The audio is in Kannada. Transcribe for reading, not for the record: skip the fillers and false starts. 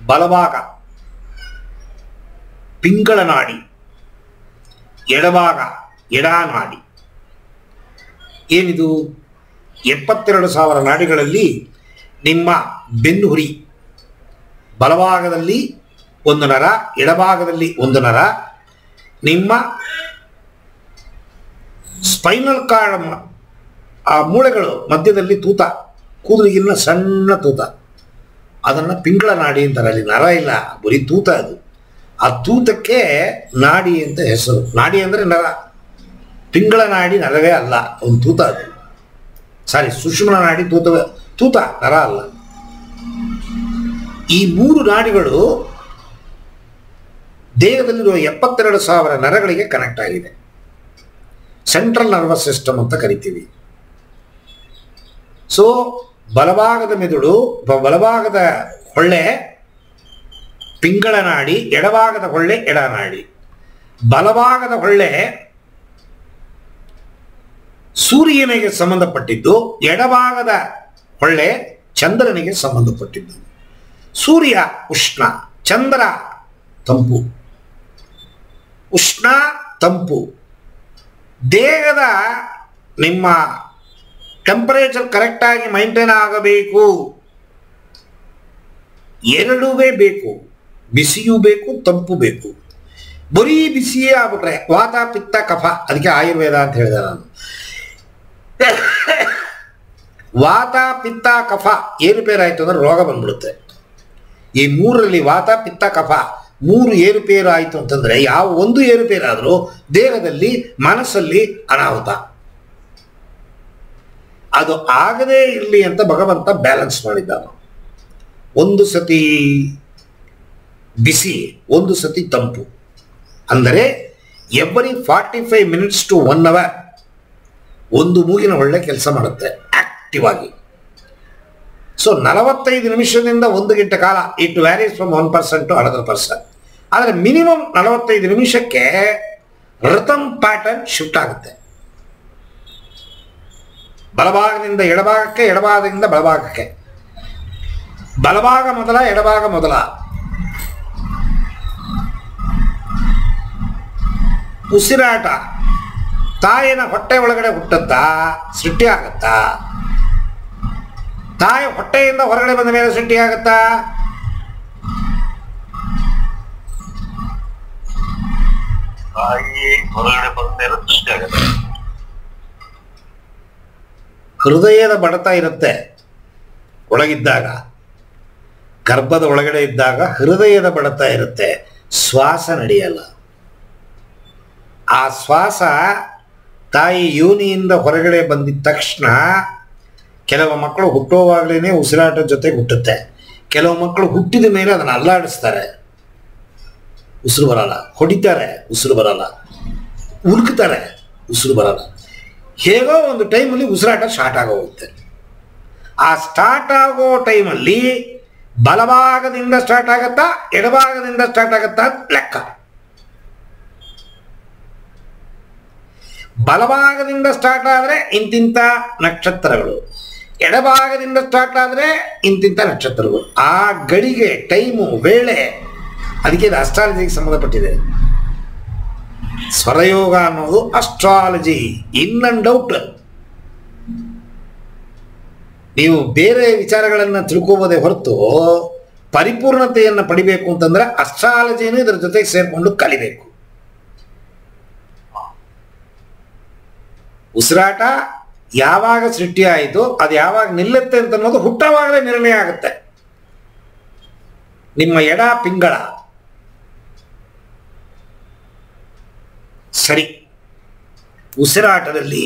ಬಲಭಾಗ ಪಿಂಗಳ ನಾಡಿ, ಎಡಭಾಗ ಎಡಾನಾಡಿ. ಏನಿದು? 72,000 ನಾಡಿಗಳಲ್ಲಿ ನಿಮ್ಮ ಬೆನ್ನುಹುರಿ ಬಲಭಾಗದಲ್ಲಿ ಒಂದು ನರ, ಎಡಭಾಗದಲ್ಲಿ ಒಂದು ನರ, ನಿಮ್ಮ ಸ್ಪೈನಲ್ ಕಾರ್ಡ್ ಆ ಮೂಳೆಗಳು ಮಧ್ಯದಲ್ಲಿ ತೂತ, ಕೂದಲಿಗಿನ್ನ ಸಣ್ಣ ತೂತ, ಅದನ್ನು ಪಿಂಗಳ ನಾಡಿ ಅಂತಾರೆ. ಅಲ್ಲಿ ನರ ಇಲ್ಲ, ಬರೀ ತೂತ. ಅದು ಆ ತೂತಕ್ಕೆ ನಾಡಿ ಅಂತ ಹೆಸರು. ನಾಡಿ ಅಂದರೆ ನರ, ಪಿಂಗಳ ನಾಡಿ ನರವೇ ಅಲ್ಲ, ಒಂದು ತೂತ. ಅದು ಸಾರಿ, ಸುಷುಮ್ನ ನಾಡಿ ತೂತ ನರ ಅಲ್ಲ. ಈ 3 ನಾಡಿಗಳು ದೇಹದಲ್ಲಿರುವ 72,000 ನರಗಳಿಗೆ ಕನೆಕ್ಟ್ ಆಗಿದೆ. ಸೆಂಟ್ರಲ್ ನರ್ವಸ್ ಸಿಸ್ಟಮ್ ಅಂತ ಕರಿತೀವಿ. ಸೊ ಬಲಭಾಗದ ಮೆದುಳು, ಬಲಭಾಗದ ಹೊಳ್ಳೆ ಪಿಂಗಳ ನಾಡಿ, ಎಡಭಾಗದ ಹೊಳ್ಳೆ ಎಡನಾಡಿ. ಬಲಭಾಗದ ಹೊಳ್ಳೆ ಸೂರ್ಯನಿಗೆ ಸಂಬಂಧಪಟ್ಟಿದ್ದು, ಎಡಭಾಗದ ಹೊಳ್ಳೆ ಚಂದ್ರನಿಗೆ ಸಂಬಂಧಪಟ್ಟಿದ್ದು. ಸೂರ್ಯ ಉಷ್ಣ, ಚಂದ್ರ ತಂಪು. ಉಷ್ಣ ತಂಪು. ದೇಹದ ನಿಮ್ಮ ಟೆಂಪರೇಚರ್ ಕರೆಕ್ಟಾಗಿ ಮೈಂಟೈನ್ ಆಗಬೇಕು. ಎರಡೂ ಬೇಕು, ಬಿಸಿಯೂ ಬೇಕು, ತಂಪು ಬೇಕು. ಬರೀ ಬಿಸಿಯೇ ಆಗ್ಬಿಟ್ರೆ ವಾತ ಪಿತ್ತ ಕಫ, ಅದಕ್ಕೆ ಆಯುರ್ವೇದ ಅಂತ ಹೇಳಿದೆ ನಾನು. ವಾತ ಪಿತ್ತ ಕಫ ಏರುಪೇರಾಯಿತು ಅಂದ್ರೆ ರೋಗ ಬಂದ್ಬಿಡುತ್ತೆ. ಈ 3ರಲ್ಲಿ ವಾತ ಪಿತ್ತ ಕಫ 3 ಏರುಪೇರು ಆಯಿತು ಅಂತಂದರೆ, ಯಾವ ಒಂದು ಏರುಪೇರಾದರೂ ದೇಹದಲ್ಲಿ ಮನಸ್ಸಲ್ಲಿ ಅನಾಹುತ. ಅದು ಆಗದೇ ಇರಲಿ ಅಂತ ಭಗವಂತ ಬ್ಯಾಲೆನ್ಸ್ ಮಾಡಿದ್ದಾನ. ಒಂದು ಸತಿ ಬಿಸಿ, ಒಂದು ಸತಿ ತಂಪು. ಅಂದರೆ ಎವ್ರಿ 45 ಮಿನಿಟ್ಸ್ ಟು 1 ಅವರ್ ಒಂದು ಮೂಗಿನ ಒಳ್ಳೆ ಕೆಲಸ ಮಾಡುತ್ತೆ ಆಕ್ಟಿವ್ ಆಗಿ. ಸೊ 45 ನಿಮಿಷದಿಂದ 1 ಗಂಟೆ ಕಾಲ, it varies from 1% to another person. ಆದರೆ ಮಿನಿಮಮ್ 45 ನಿಮಿಷಕ್ಕೆ ರಿಥಮ್ ಪ್ಯಾಟರ್ನ್ ಶಿಫ್ಟ್ ಆಗುತ್ತೆ. ಬಲಭಾಗದಿಂದ ಎಡಭಾಗಕ್ಕೆ, ಎಡಭಾಗದಿಂದ ಬಲಭಾಗಕ್ಕೆ. ಬಲಭಾಗ ಮೊದಲ, ಎಡಭಾಗ ಮೊದಲ. ಉಸಿರಾಟ ತಾಯಿನ ಹೊಟ್ಟೆ ಒಳಗಡೆ ಹುಟ್ಟುತ್ತಾ, ಸೃಷ್ಟಿ ಆಗತ್ತಾ? ತಾಯಿ ಹೊಟ್ಟೆಯಿಂದ ಹೊರಗಡೆ ಬಂದ ಮೇಲೆ ಸೃಷ್ಟಿ ಆಗತ್ತಾ? ತಾಯಿ ಹೊರಗಡೆ ಬಂದ ಮೇಲೆ ಸೃಷ್ಟಿ ಆಗತ್ತೆ. ಹೃದಯದ ಬಡತ ಇರುತ್ತೆ ಒಳಗಿದ್ದಾಗ, ಗರ್ಭದ ಒಳಗಡೆ ಇದ್ದಾಗ ಹೃದಯದ ಬಡತ ಇರುತ್ತೆ, ಶ್ವಾಸ ನಡೆಯಲ್ಲ. ಆ ಶ್ವಾಸ ತಾಯಿ ಯೋನಿಯಿಂದ ಹೊರಗಡೆ ಬಂದಿದ ತಕ್ಷಣ ಕೆಲವು ಮಕ್ಕಳು ಹುಟ್ಟುವಾಗಲೇ ಉಸಿರಾಟದ ಜೊತೆಗೆ ಹುಟ್ಟುತ್ತೆ. ಕೆಲವು ಮಕ್ಕಳು ಹುಟ್ಟಿದ ಮೇಲೆ ಅದನ್ನು ಅಲ್ಲಾಡಿಸ್ತಾರೆ, ಉಸಿರು ಬರಲ್ಲ. ಹೊಡಿತಾರೆ, ಉಸಿರು ಬರಲ್ಲ. ಉಲ್ಕ್ತಾರೆ, ಉಸಿರು ಬರಲ್ಲ. ಹೇಗೋ ಒಂದು ಟೈಮಲ್ಲಿ ಉಸಿರಾಟ ಸ್ಟಾರ್ಟ್ ಆಗೋಗುತ್ತೆ. ಆ ಸ್ಟಾರ್ಟ್ ಆಗೋ ಟೈಮಲ್ಲಿ ಬಲಭಾಗದಿಂದ ಸ್ಟಾರ್ಟ್ ಆಗತ್ತಾ, ಎಡಭಾಗದಿಂದ ಸ್ಟಾರ್ಟ್ ಆಗತ್ತಾ ಲೆಕ್ಕ. ಬಲಭಾಗದಿಂದ ಸ್ಟಾರ್ಟ್ ಆದರೆ ಇಂತಿಂಥ ನಕ್ಷತ್ರಗಳು, ಎಡಭಾಗದಿಂದ ಸ್ಟಾರ್ಟ್ ಆದರೆ ಇಂತಿಂಥ ನಕ್ಷತ್ರಗಳು. ಆ ಗಡಿಗೆ, ಟೈಮು, ವೇಳೆ, ಅದಕ್ಕೆ ಇದು ಅಸ್ಟ್ರಾಲಜಿಗೆ ಸಂಬಂಧಪಟ್ಟಿದೆ. ಸ್ವರಯೋಗ ಅನ್ನೋದು ಅಸ್ಟ್ರಾಲಜಿ, ಇನ್ ಅಂಡ್ ಔಟ್. ನೀವು ಬೇರೆ ವಿಚಾರಗಳನ್ನು ತಿಳ್ಕೋಬೋದೇ ಹೊರತು ಪರಿಪೂರ್ಣತೆಯನ್ನು ಪಡಿಬೇಕು ಅಂತಂದ್ರೆ ಅಸ್ಟ್ರಾಲಜಿಯನ್ನು ಇದರ ಜೊತೆಗೆ ಸೇರಿಕೊಂಡು ಕಲಿಬೇಕು. ಉಸಿರಾಟ ಯಾವಾಗ ಸೃಷ್ಟಿ ಆಯಿತು, ಅದು ಯಾವಾಗ ನಿಲ್ಲುತ್ತೆ ಅಂತ ಅನ್ನೋದು ಹುಟ್ಟುವಾಗಲೇ ನಿರ್ಣಯ ಆಗುತ್ತೆ. ನಿಮ್ಮ ಎಡ ಪಿಂಗಳ ಸರಿ ಉಸಿರಾಟದಲ್ಲಿ